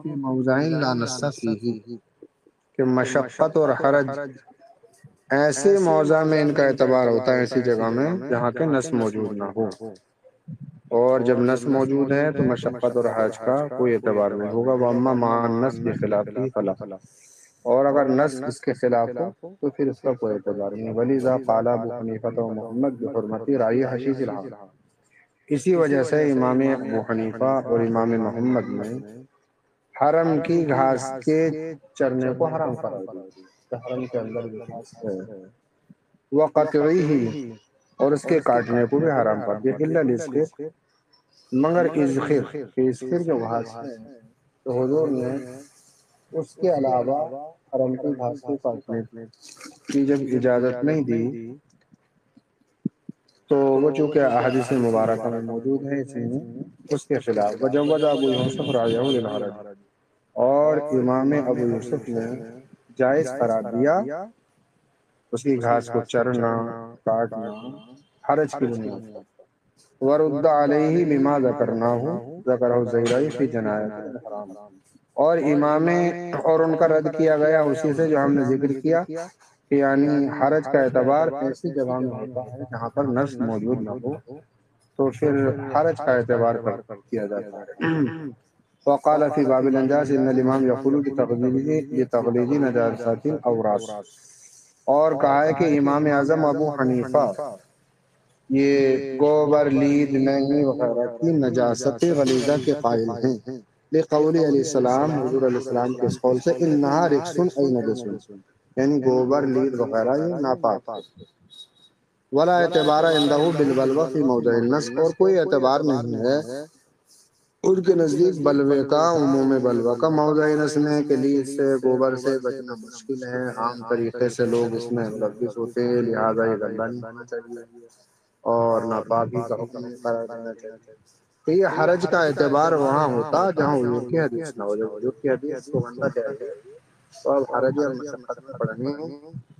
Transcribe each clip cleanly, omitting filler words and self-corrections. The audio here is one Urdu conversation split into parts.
فی موضعین لا نص فیہ، کہ مشقت اور حرج ایسے موضع میں ان کا اعتبار ہوتا ہے، ایسی جگہ میں جہاں کے نص موجود نہ ہو، اور جب نص موجود ہے تو مشقت اور حرج کا کوئی اعتبار نہیں ہوگا۔ واما مع النص بخلافہ فلا، اور اگر نص اس کے خلاف ہو تو پھر اس کا کوئی اعتبار نہیں۔ ولذا قال ابو حنیفہ و محمد بحرمت رعی حشیش الحال، اسی وجہ سے امام ابو حنیفہ اور امام محمد نے حرم کی گھاس کے چرنے کو حرام قرار دیا کہ حرم کے اندر جو گھاس ہے وقطعیہ، اور اس کے کاٹنے کو بھی حرام کر دیا، الا الازخر، مگر ازخر، کہ ازخر جو گھاس ہے تو حضور نے اس کے علاوہ حرم کی گھاس کو کاٹنے کی جب اجازت نہیں دی تو وہ چونکہ احادیث مبارکہ میں موجود ہے، اس لیے اس کے خلاف وجوز ابو یوسف رایہ للحرج، اور امام ابو یوسف نے جائز قرار دیا اس کی گھاس کو چرنا، کاٹنا، حرج کی بنیاد پر۔ ورد علیہ لما ذکرہ الزیلعی فی جنایت الحرام، اور امام اور ان کا رد کیا گیا اسی سے جو ہم نے ذکر کیا کہ یعنی حرج کا اعتبار ایسی جگہ میں ہوتا ہے جہاں پر نص موجود نہ ہو، تو پھر حرج کا اعتبار کیا جاتا ہے۔ وقال فی باب الانجاس ان الامام یقول لتغلیظ نجاسات الاوراس، اور کہا ہے کہ امام اعظم ابو حنیفہ یہ گوبر، لید، مینگنی وغیرہ کی نجاست غلیظہ کے قائل ہیں، لقول علیہ السلام، حضور علیہ السلام کے اس قول سے، انہا رکسن ای نجسن، یعنی گوبر، لید وغیرہ یہ ناپاک ہے۔ ولا اعتبار عندہ بالبلوہ فی موضع النص، اور کوئی اعتبار نہیں ہے ان کے نزدیک بلوے کا، عموم بلوہ کا موضع نص میں، کہ لید سے، گوبر سے بچنا مشکل ہے، عام طریقے سے لوگ اس میں ملوث ہوتے ہیں، لہٰذا یہ گندا نہیں ہونا چاہیے اور ناپاکی کا حکم نہیں قرار دینا چاہیے۔ کہ یہ حرج کا اعتبار وہاں ہوتا جہاں حضور کی حدیث نہ ہو، جب حضور کی حدیث کو بندہ کہہ دے تو اب حرج یا مشقت میں پڑنے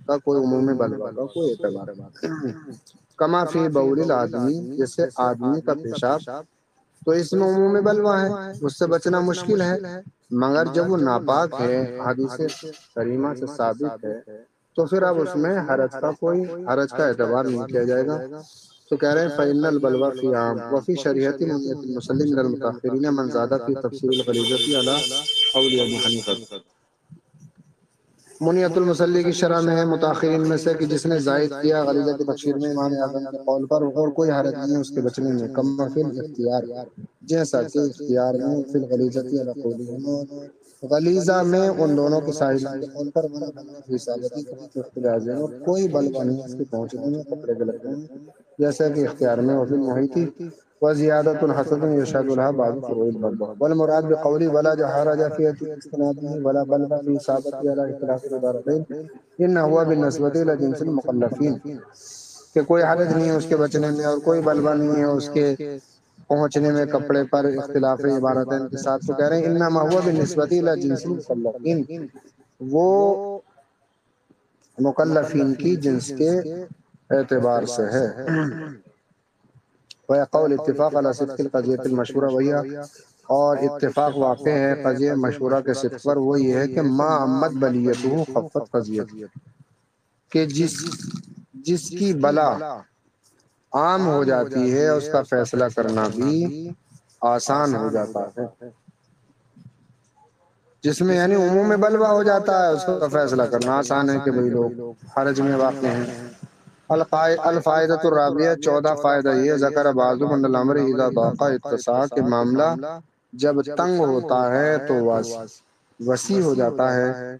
کا کوئی عموم بلوہ کا کوئی اعتبار نہیں۔ کما فی بول الآدمی، جیسے آدمی کا پیشاب، تو اس میں عموم بلوہ ہے، اس سے بچنا مشکل ہے، مگر جب وہ ناپاک ہے، حدیث کریمہ سے ثابت ہے، تو پھر اب اس میں حرج کا اعتبار نہیں کیا جائے گا۔ تو کہہ رہے ہیں فإن البلوى فی عام وفی شریعت منیت المسلم من المتأخرین من زاد فی تفسیر الغلیظۃ علی قول ابی حنیفہ، منیت المسلی کی شرح میں ہے متاخرین میں سے کہ جس نے زائد کیا غلیظہ کی تفسیر میں امام اعظم کے قول پر، اور کوئی حرج نہیں ہے اس کے بچنے میں، کما فی الاختیار، جیسا کہ اختیار میں، فی الغلیظۃ علی قولہما، غلیظہ میں ان دونوں کے صاحبان کے قول پر، ولا بلوى فی اصابتی اختلاظ، اور کوئی بلوہ نہیں اس کے پہنچنے میں، کپڑے کے لگنے میں، جیسا کہ اختیار میں، وفی المحیط وزیادۃ حسن یشهد لها بعض فروع البلوى، والمراد بقولی ولا حرج فی استناده ولا بلوى فی اصابتی علی اختلاف العبارتین انما هو بالنسبۃ الی جنس المکلفین، کہ کوئی حرج نہیں ہے اس کے بچنے میں اور کوئی بلوہ نہیں ہے اس کے پہنچنے میں کپڑے پر، اختلاف عبارتین کے ساتھ۔ تو کہہ رہے ہیں انما هو بالنسبۃ الی جنس المکلفین، وہ مکلفین کی جنس کے اعتبار سے ہے۔ وقول اتفاق علی صدق القضیۃ المشہورہ، وہی اور اتفاق واقع ہے قضیہ مشہورہ کے صدق پر، وہ یہ ہے کہ ما عمت بلیتہ خفت قضیت، کہ جس کی بلا عام ہو جاتی ہے اس کا فیصلہ کرنا بھی آسان ہو جاتا ہے، جس میں یعنی عموم بلوہ ہو جاتا ہے اس کا فیصلہ کرنا آسان ہے کہ بھئی لوگ حرج میں واقع ہیں۔ الفائدۃ الرابعہ، 14 فائدہ یہ، ذکر بعض من الامر اذا ضاق اتساع، کہ معاملہ جب تنگ ہوتا ہے تو وسیع ہو جاتا ہے،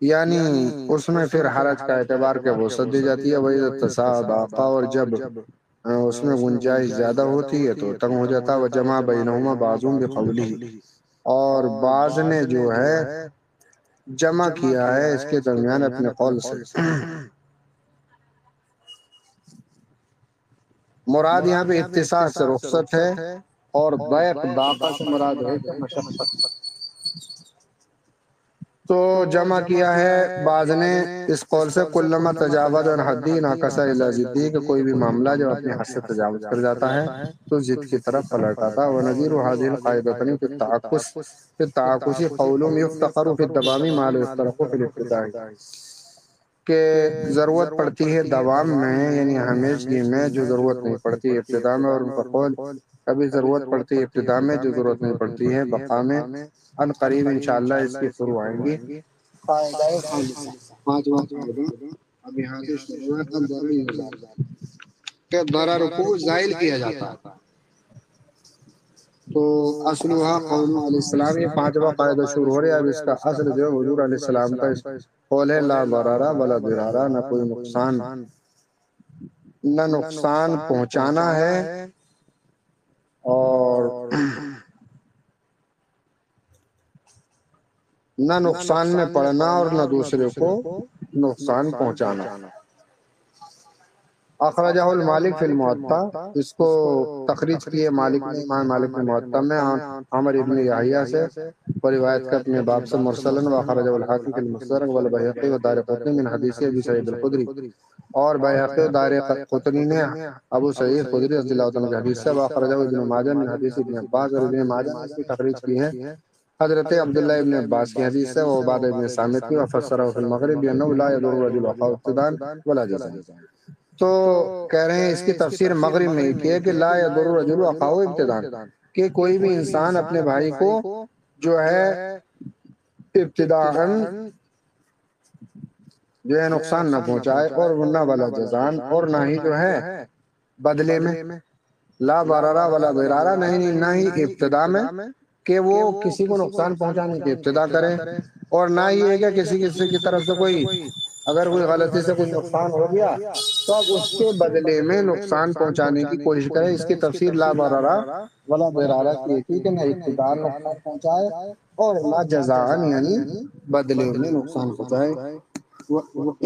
یعنی اس میں پھر حرج کا اعتبار کے وسعت دی جاتی ہے، وہی اتساع ضاق، اور جب اس میں گنجائش زیادہ ہوتی ہے تو تنگ ہو جاتا ہے، وجمع بینہما بعضهم بقولہ، اور بعض نے جو ہے جمع کیا ہے اس کے درمیان اپنے قول سے۔ مراد یہاں پہ اتساع سے رخصت ہے، اور ضیق ضاق سے مراد ہے کہ مشقت۔ تو جمع کیا ہے بعض نے اس قول سے کلما تجاوز عن حدی ناقص الی ضدی، کہ کوئی بھی معاملہ جب اپنی حد سے تجاوز کر جاتا ہے تو ضد کی طرف پلٹ آتا ہے۔ ونظیر هذه القاعدتين في التعکس، في التعکسی قول یفتقر في الدوام ما لا يفترق في الابتداء، کہ ضرورت پڑتی ہے دوام میں یعنی ہمیشگی میں جو ضرورت نہیں پڑتی ابتدا میں، اور ان کا قول کبھی ضرورت پڑتی ہے ابتدا میں جو ضرورت نہیں پڑتی ہے بقا میں، ان قریب انشاءاللہ اس کی شروع آئیں گی۔ قاعدہ خامسہ، پانچواں قاعدہ اب یہاں سے شروع ہے، الضرر یزال، کہ ضرر کو زائل کیا جاتا ہے۔ تو اصلها قول علیہ السلام، یہ پانچواں قاعدہ شروع ہو رہا ہے۔ اب اس کا اصل جو ہے حضور علیہ السلام کا قول ہے لا ضرر ولا ضرار، نہ کوئی نقصان نہ نقصان پہنچانا ہے اور نہ نقصان میں پڑنا اور نہ دوسرے کو نقصان پہنچانا۔ اخرجہ المالک فی الموطا، اس کو تخریج کیے مالک نے، امام مالک نے موطا میں عمر ابن یحییٰ سے، اور روایت کا اپنے باب سے مرسلن، واخرجہ الحاکم فی المستدرک والبیہقی والدارقطنی من حدیث ابی سعید الخدری، اور بیہقی و دارقطنی نے ابو سعید خدری رضی اللہ عنہ کی حدیث سے، واخرجہ ابن ماجہ من حدیث ابن عباس، اور ابن ماجہ نے اس کی تخریج کی ہے حضرت عبداللہ ابن عباس کی حدیث سے، وعبادہ ابن صامت کی، وفسرہ فی المغرب بانہ لا یضر الرجل اخاہ ابتداء ولا جزاء۔ تو کہہ رہے ہیں اس کی تفسیر مغرب میں کی ہے کہ لا یضر الرجل اخاہ ابتداء، کہ کوئی بھی انسان اپنے بھائی کو جو ہے ابتداءً جو ہے نقصان نہ پہنچائے، اور ورنہ ولا جزان، اور نہ ہی جو ہے بدلے میں، لا ضرر ولا ضرار، نہ ہی ابتدا میں کہ وہ کسی کو نقصان پہنچانے کی ابتدا کرے، اور نہ ہی ہے کہ کسی کی طرف سے کوئی اگر کوئی غلطی سے کوئی نقصان ہو گیا تو اب اس کے بدلے میں نقصان پہنچانے کی کوشش کرے۔ اس کی تفسیر لا ضرر ولا ضرار کی ہے کہ نہ ابتداء نقصان پہنچائے اور نہ جزاء یعنی بدلے میں نقصان پہنچائے۔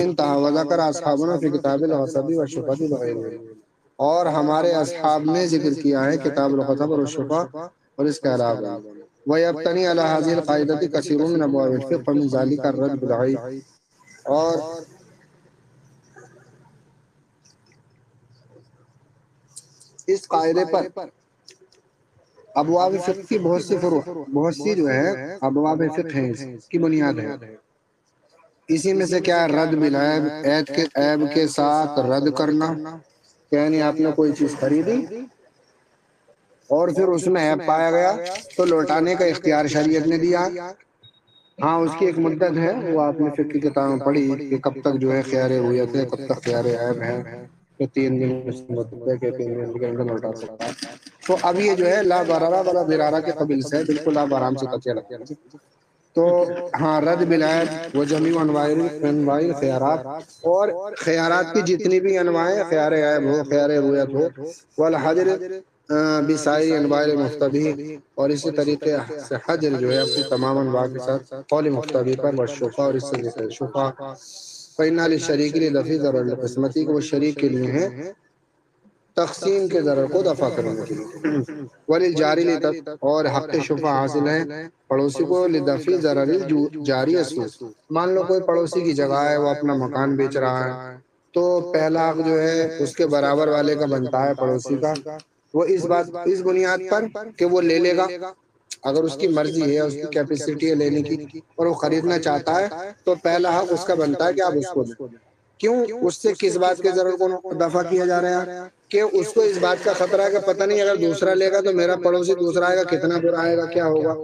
انتہا وذکر اصحابنا فی کتاب الغصب والشفاء وغیرہ، اور ہمارے اصحاب نے ذکر کیا ہے کتاب الغصب اور الشفاء اور اس کے علاوہ۔ ویبتنی علی هذه القاعدۃ کثیر من ابواب الفقہ ومن ذلک الرد بالعیب، اور اس قاعدے پر ابواب فقہ کی بہت سی فروع، بہت سی جو ہے ابواب فقہ ہیں، اس کی بنیاد ہے۔ اسی میں سے کیا ہے رد بالعیب، عیب کے ساتھ رد کرنا، یعنی آپ نے کوئی چیز خریدی اور پھر اس میں عیب پایا گیا تو لوٹانے کا اختیار شریعت نے دیا۔ ہاں اس کی ایک مدت ہے، وہ آپ نے فقہ کی کتاب میں پڑھی کہ کب تک جو ہے خیار رویت ہے، کب تک خیار عیب ہے، کہ 3 دن اس مدت ہے کہ 3 دن کے اندر لوٹا سکتا ہے۔ تو اب یہ جو ہے لا ضرر ولا ضرار کے قبیل سے ہے، بالکل آپ آرام سے تکیہ لگا لیجیے۔ تو ہاں رد بالعیب و جمیع انواع الخیارات، اور خیارات کی جتنی بھی انواع ہیں، خیار عیب ہو، خیار رویت ہو، والحجر بسائر انواع مفتبی، اور اسی طریقے سے حجر جو ہے اپنی تمام انواع کے ساتھ قول مفتبی پر، والشفاء، اور اس سے ذکر شفاء، فإن للشریک لدفع ضرر القسمتی، کو وہ شریک کے لیے ہیں تقسیم کے ضرر کو دفع کرنے کے لیے، وللجاری اور حق شفاء حاصل ہے پڑوسی کو لدفع ضرر الجاری السوء۔ مان لو کوئی پڑوسی کی جگہ ہے، وہ اپنا مکان بیچ رہا ہے، تو پہلا حق جو ہے اس کے برابر والے کا بنتا ہے پڑوسی کا، وہ اس بنیاد پر کہ وہ لے لے گا، اگر اس کی مرضی ہے، اس کی کیپیسٹی ہے لینے کی اور وہ خریدنا چاہتا ہے تو پہلا حق اس کا بنتا ہے کہ آپ اس کو دیں۔ کیوں؟ اس سے کس بات کے ضرر کو دفع کیا جا رہا ہے کہ اس کو اس بات کا خطرہ ہے کہ پتہ نہیں اگر دوسرا لے گا تو میرا پڑوسی دوسرا آئے گا، کتنا برا آئے گا، کیا ہوگا۔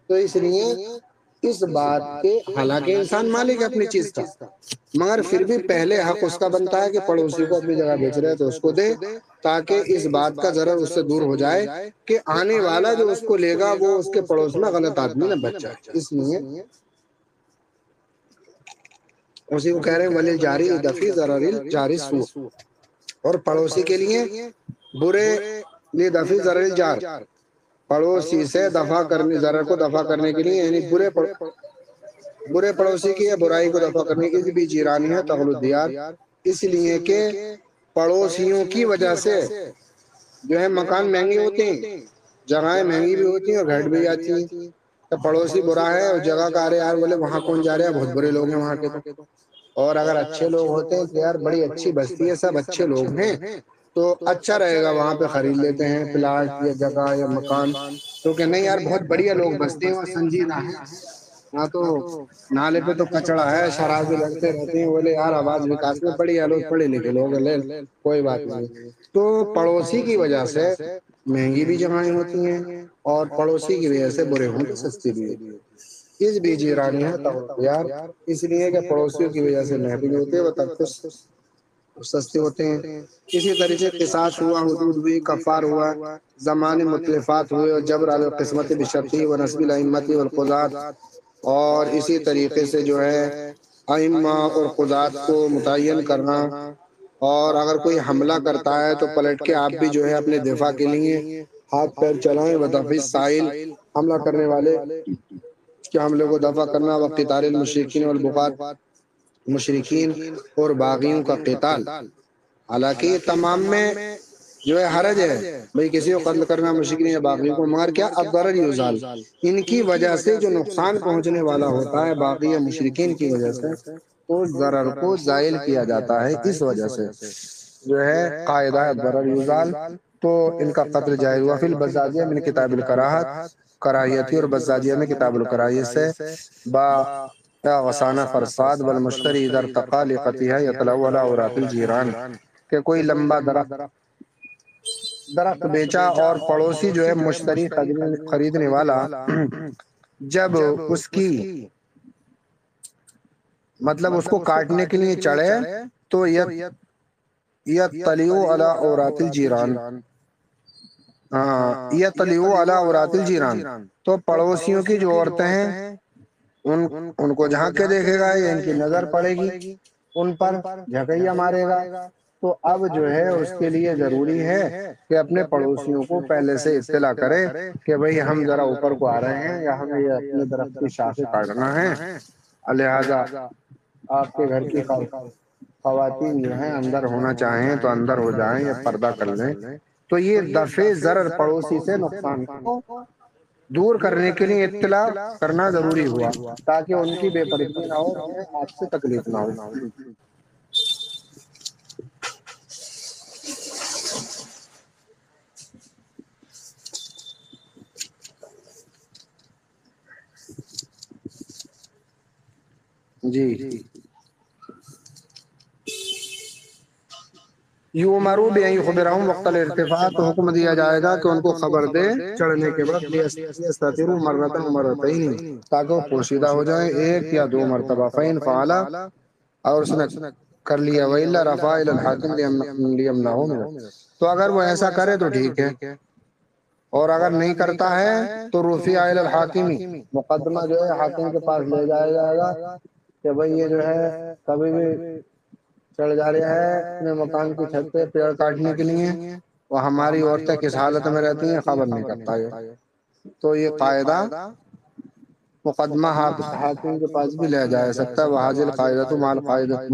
تو اس لیے اس بات کے، حالانکہ انسان مالک ہے اپنی چیز کا، مگر پھر بھی پہلے حق اس کا بنتا ہے کہ پڑوسی کو اپنی جگہ بیچ رہے تو اس کو دے، تاکہ اس بات کا ضرر اس سے دور ہو جائے کہ آنے والا جو اس کو لے گا وہ اس کے پڑوس میں غلط آدمی نہ بچ جائے۔ اس لیے اسی کو کہہ رہے ہیں وللجاری لدفع ضرر الجاری السوء، اور پڑوسی کے لیے برے لدفع ضرر الجار، پڑوسی سے دفع کرنے، ضرر کو دفع کرنے کے لیے، یعنی برے پڑوسی کی یا برائی کو دفع کرنے کے لیے بھی جیرانی ہے تغل الدیار، اس لیے کہ پڑوسیوں کی وجہ سے جو ہے مکان مہنگے ہوتے ہیں، جگہیں مہنگی بھی ہوتی ہیں اور گھٹ بھی جاتی ہیں۔ تو پڑوسی برا ہے اس جگہ کا، ارے یار بولے وہاں کون جا رہا ہے، بہت برے لوگ ہیں وہاں کے تو۔ اور اگر اچھے لوگ ہوتے ہیں کہ یار بڑی اچھی بستی ہے، سب اچھے لوگ ہیں، تو اچھا رہے گا، وہاں پہ خرید لیتے ہیں پلاٹ یا جگہ یا مکان۔ تو کہ نہیں یار بہت بڑھیا لوگ بستے ہیں اور سنجیدہ ہیں، ہاں تو نالے پہ تو کچڑا ہے، شرابی لڑتے رہتے ہیں، بولے یار آواز وکاس میں بڑھیا لوگ پڑھے لکھے لوگ لے کوئی بات نہیں۔ تو پڑوسی کی وجہ سے مہنگی بھی جگہیں ہوتی ہیں، اور پڑوسی کی وجہ سے برے ہوں تو سستی بھی ہوتی ہے۔ اس بیچ رانی ہے تو یار، اس لیے کہ پڑوسیوں کی وجہ سے مہنگی ہوتے ہیں وہ تب کچھ سستے ہوتے ہیں۔ اسی طریقے قصاص ہوا، حدود ہوئی، کفار ہوا، زمانے مختلفات ہوئے، اور جبر علی القسمت بشرطی و نسب الائمۃ والقضات، اور اسی طریقے سے جو ہے ائمہ اور قضات کو متعین کرنا، اور اگر کوئی حملہ کرتا ہے تو پلٹ کے آپ بھی جو ہے اپنے دفاع کے لیے ہاتھ پیر چلائیں، ودفع السائل، حملہ کرنے والے کے حملے کو دفع کرنا، وقت قتال المشرکین والبغاة، مشرکین اور باغیوں کا قتال۔ حالانکہ یہ تمام میں جو ہے حرج ہے بھئی کسی کو قتل کرنا، مشرکین یا باغیوں کو، مگر کیا الضرر یزال، ان کی وجہ سے جو نقصان پہنچنے والا ہوتا ہے باغی یا مشرکین کی وجہ سے، تو ضرر کو زائل کیا جاتا ہے۔ اس وجہ سے جو ہے قاعدہ الضرر یزال، تو ان کا قتل جائز ہوا۔ فی البزازیہ من کتاب الکراہت، کراہیتی اور بزازیہ میں کتاب الکراہیت سے، با غسانہ فرساد والمشتری اذا ارتقى لقطعها يتلو على عورات الجیران، کہ کوئی لمبا درخت بیچا اور پڑوسی جو ہے مشتری خریدنے والا جب اس کی مطلب اس کو کاٹنے کے لیے چڑھے تو یطلع علی عورات الجیران، یطلع علی عورات الجیران، تو پڑوسیوں کی جو عورتیں ہیں ان کو جھانک کے دیکھے گا، یا ان کی نظر پڑے گی ان پر، جھکئیا مارے گا۔ تو اب جو ہے اس کے لیے ضروری ہے کہ اپنے پڑوسیوں کو پہلے سے اطلاع کرے کہ بھئی ہم ذرا اوپر کو آ رہے ہیں، یا ہمیں یہ اپنے درخت کی شاخیں کاٹنا ہے، لہذا آپ کے گھر کی خواتین جو ہیں اندر ہونا چاہیں تو اندر ہو جائیں یا پردہ کر لیں۔ تو یہ دفع ضرر، پڑوسی سے نقصان کو دور کرنے کے لیے اطلاع کرنا ضروری ہوا، تاکہ ان کی بے پردگی نہ ہو، انہیں آپ سے تکلیف نہ ہو۔ جی، یؤمروا بأن یخبرہم وقت الارتفاع، تو حکم دیا جائے گا کہ ان کو خبر دے چڑھنے کے وقت، لیستتروا مرۃ مرتین، تاکہ وہ پوشیدہ ہو جائیں ایک یا دو مرتبہ، فإن فعل، اور اس نے کر لیا، وإلا رفع إلى الحاکم لیمنعہ منہ، تو اگر وہ ایسا کرے تو ٹھیک ہے، اور اگر نہیں کرتا ہے تو رفع إلى الحاکم، مقدمہ جو ہے حاکم کے پاس لے جایا جائے گا کہ بھئی یہ جو ہے کبھی بھی چڑھ جا رہا ہے اپنے مکان کی چھت پہ پیڑ کاٹنے کے لیے، وہ ہماری عورتیں کس حالت میں رہتی ہیں خبر نہیں کرتا ہے۔ تو یہ قاعدہ مقدمہ حاکم کے پاس بھی لے جا سکتا ہے۔ وهذه القاعدة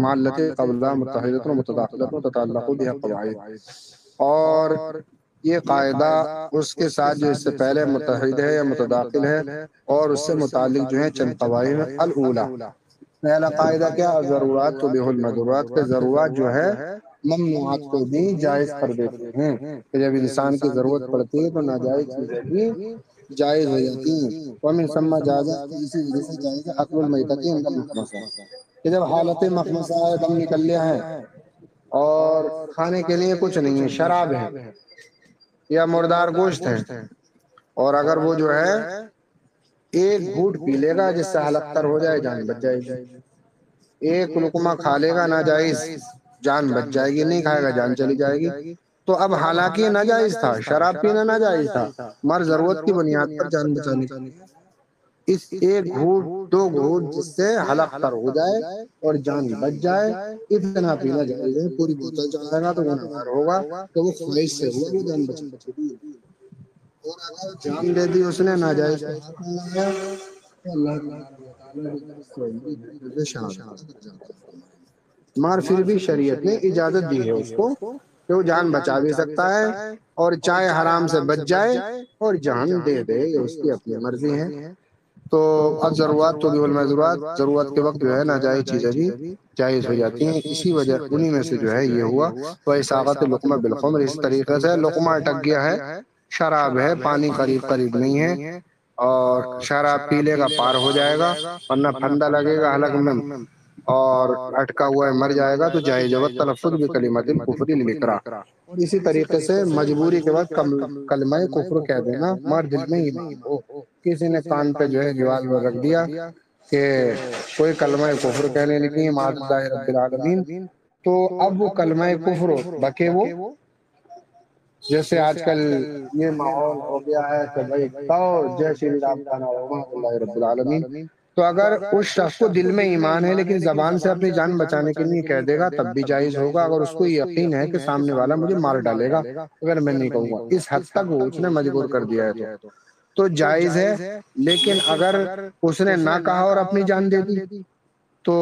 مع التي قبلها متحدة ومتداخلة تتعلق بها قواعد، اور یہ قاعدہ اس کے ساتھ جو اس سے پہلے متحد ہے یا متداخل ہے، اور اس سے متعلق جو ہیں چند قواعد ہیں۔ الاولی، پہلا قاعدہ کیا، ضرورات تبیح المحظورات، کے ضرورات جو ہے ممنوعات کو بھی جائز کر دیتے ہیں، کہ جب انسان کی ضرورت پڑتی ہے تو ناجائز چیزیں بھی جائز ہو جاتی ہیں۔ ومن ثم جاز، اسی وجہ سے جائز ہے اکل المیتۃ عند المخمصہ، کہ جب حالت مخمصہ ہے، دم نکل لیا ہے اور کھانے کے لیے کچھ نہیں ہے، شراب ہے یا مردار گوشت ہے، اور اگر وہ جو ہے ایک گھوٹ پی لے گا جس سے حلق تر ہو جائے، جان بچ جائے گی۔ ایک لقمہ کھا لے گا ناجائز، جان بچ جائے گی، نہیں کھائے گا جان چلی جائے گی۔ تو اب حالانکہ یہ ناجائز تھا، شراب پینا ناجائز تھا، مگر ضرورت کی بنیاد پر جان بچانے کے لیے اس ایک گھوٹ دو گھوٹ جس سے حلق تر ہو جائے اور جان بچ جائے، اتنا پینا جائز ہے۔ پوری بوتل چڑھائے گا تو گنہگار ہوگا کہ وہ خواہش سے ہوا، وہ جان بچانے کے لیے، اور اگر جان دے دی اس نے ناجائز کے ہاتھ میں لایا تو اللہ تبارک و تعالیٰ جو ہے اس کو سے شہادت کا درجہ عطا فرمائے۔ مگر پھر بھی شریعت نے اجازت دی ہے اس کو کہ وہ جان بچا بھی سکتا ہے، اور چاہے حرام سے بچ جائے اور جان دے دے، یہ اس کی اپنی مرضی ہے۔ تو اب ضرورت تو بھی المحضورات، ضرورت کے وقت جو ہے ناجائز چیزیں بھی جائز ہو جاتی ہیں، اسی وجہ انہی میں سے جو ہے یہ ہوا وہ اساغت لقمہ بالخمر، اس طریقے سے لقمہ اٹک گیا ہے، شراب ہے، پانی قریب قریب نہیں ہے، اور شراب پی لے گا پار ہو جائے گا، ورنہ پھندا لگے گا حلق میں اور اٹکا ہوا ہے مر جائے گا، تو جائز ہے تلفظ بکلمۃ الکفر للاکراہ۔ اور اسی طریقے سے مجبوری کے وقت کلمہ کفر کہہ دینا مگر دل میں ایمان ہو۔ کسی نے کان پہ جو ہے دیوال پر رکھ دیا کہ کوئی کلمہ کفر کہنے لگی معاذ اللہ رب العالمین، تو اب وہ کلمہ کفر بکے وہ، جیسے آج کل یہ ماحول ہو گیا ہے کہ بھائی کہو جے شری رام کا نام ہو معاذ اللہ رب العالمین، تو اگر اس شخص کو دل میں ایمان ہے لیکن زبان سے اپنی جان بچانے کے لیے کہہ دے گا تب بھی جائز ہوگا، اگر اس کو یقین ہے کہ سامنے والا مجھے مار ڈالے گا اگر میں نہیں کہوں گا، اس حد تک وہ اس نے مجبور کر دیا ہے تو جائز ہے۔ لیکن اگر اس نے نہ کہا اور اپنی جان دے دی تو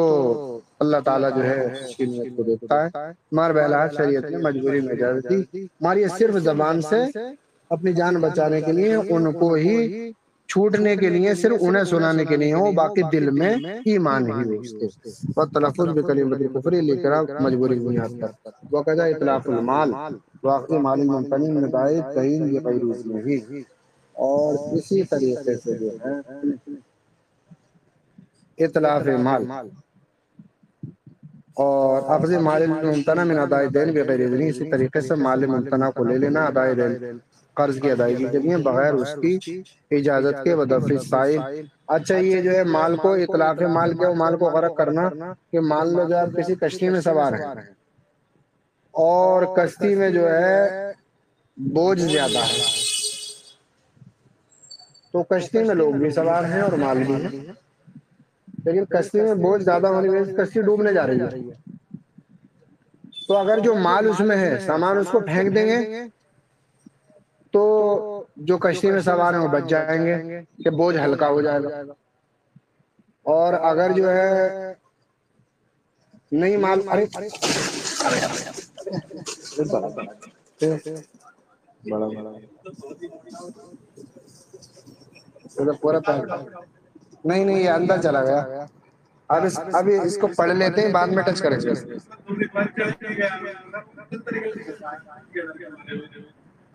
اللہ تعالیٰ جو ہے اس کی نیت کو دیکھتا ہے۔ مار بہرحال شریعت نے مجبوری میں اجازت دی، مار یہ صرف زبان سے اپنی جان بچانے کے لیے ان کو ہی چھوٹنے کے لیے، صرف انہیں سنانے کے لیے ہو، باقی دل میں ایمان ہی ہو اس کے، اور تلفظ بکلمۃ الکفر للاکراہ مجبوری کی بنیاد پر، وقضا اطلاق المال واقعی مال الممتنع من اداء الدین بغیر اذنہ، اور اسی طریقے سے جو ہے اتلاف مال اور اخذ مال الممتنع من اداء الدین بغیر اذنہ، اسی طریقے سے مال ممتنع کو لے لینا اداء دین، قرض کی ادائیگی کے لیے بغیر اس کی اجازت کے، ودفع السائل۔ اچھا یہ جو ہے مال کو اطلاق مال کے، مال کو غرق کرنا، کہ مان لو جو آپ کسی کشتی میں سوار ہیں اور کشتی میں جو ہے بوجھ زیادہ ہے، تو کشتی میں لوگ بھی سوار ہیں اور مال بھی ہے، لیکن کشتی میں بوجھ زیادہ ہونے کی وجہ سے کشتی ڈوبنے جا رہی ہے، تو اگر جو مال اس میں ہے سامان اس کو پھینک دیں گے تو جو کشتی میں سوار ہیں وہ بچ جائیں گے کہ بوجھ ہلکا ہو جائے گا، اور اگر جو ہے نہیں مال ارے بڑا پورا نہیں نہیں یہ اندر چلا گیا، ابھی اس کو پڑھ لیتے ہیں بعد میں ٹچ کریں گے،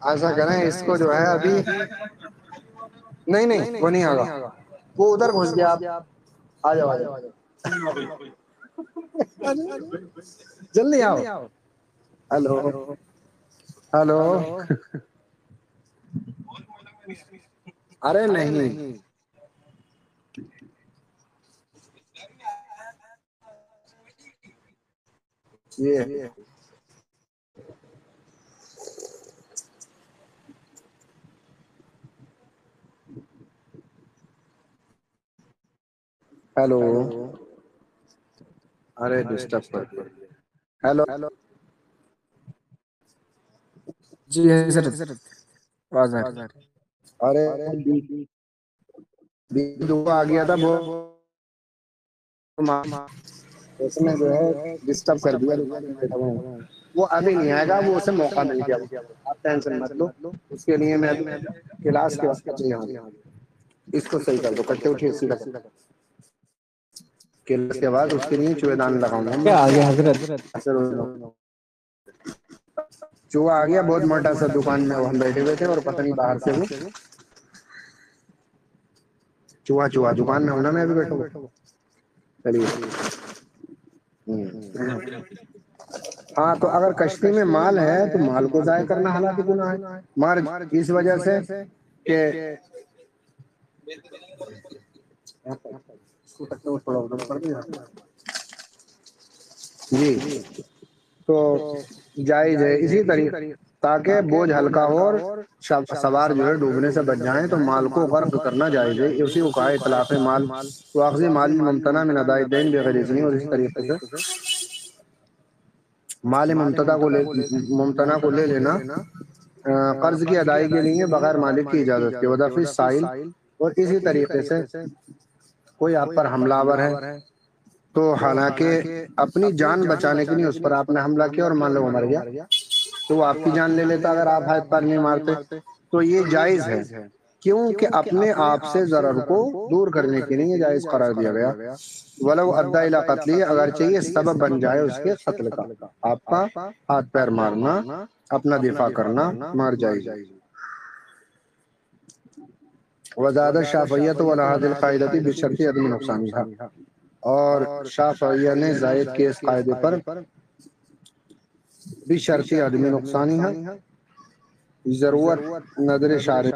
ایسا کریں اس کو جو ہے ابھی نہیں نہیں وہ نہیں آگا، وہ ادھر گھس گیا، آپ آ جاؤ آ جاؤ جلدی آؤ، ہلو ہلو، ارے نہیں یہ ہیلو، ارے ڈسٹرب کر دیا، ہیلو، جی حضرت آواز آ رہی۔ ارے دعا آ گیا تھا وہ اس میں جو ہے ڈسٹرب کر دیا، دکان میں بیٹھا ہوا ہوں، وہ ابھی نہیں آئے گا، وہ اسے موقع مل گیا، آپ ٹینشن مت لو، اس کے لیے میں کلاس کے وقت یہاں اس کو صحیح کر دو، کٹے اٹھیے سیدھا کر، کلاس کے بعد اس کے لیے چوہے دان لگاؤں گا میں، کیا آگے حضرت؟ چوہا آ گیا بہت موٹا سا دکان میں، وہ ہم بیٹھے ہوئے تھے اور پتہ نہیں باہر سے وہ چوہا دکان میں ہونا، میں ابھی بیٹھا ہوں، چلیے ہاں، تو اگر کشتی میں مال ہے تو مال کو ضائع کرنا حالات گناہ ہے، مگر اس وجہ سے کہ جی تو جائز ہے اسی طریقے، تاکہ بوجھ ہلکا ہو اور سوار جو ہے ڈوبنے سے بچ جائیں، تو مال کو غرق کرنا جائز ہے، اسی کو کہا اطلاق مال، تو اخذ مال ممتنع من اداء الدین بغیر اذن، اور اسی طریقے سے مال ممتنع کو لے لینا قرض کی ادائیگی کے لیے بغیر مالک کی اجازت کے، ودفع السائل، اور اسی طریقے سے کوئی آپ پر حملہ آور ہے تو حالانکہ اپنی جان بچانے کے لیے اس پر آپ نے حملہ کیا اور مان لو وہ مر گیا تو وہ آپ کی جان لے لیتا اگر آپ حد پر نہیں مارتے، تو یہ جائز ہے کیونکہ اپنے آپ سے ضرر کو دور کرنے کے لیے جائز قرار دیا گیا. ولو ادّا الی قتلی، اگرچہ یہ سبب بن جائے اس کے قتل کا. آپ کا ہاتھ پیر مارنا، اپنا دفاع کرنا مار جائے گی. وزاد الشافعیۃ وعلی هذه القاعدۃ بشرط عدم نقصانها، اور شافعیہ نے زائد کے اس قاعدے پر بشرط عدم نقصانها ضرورت نظر شارع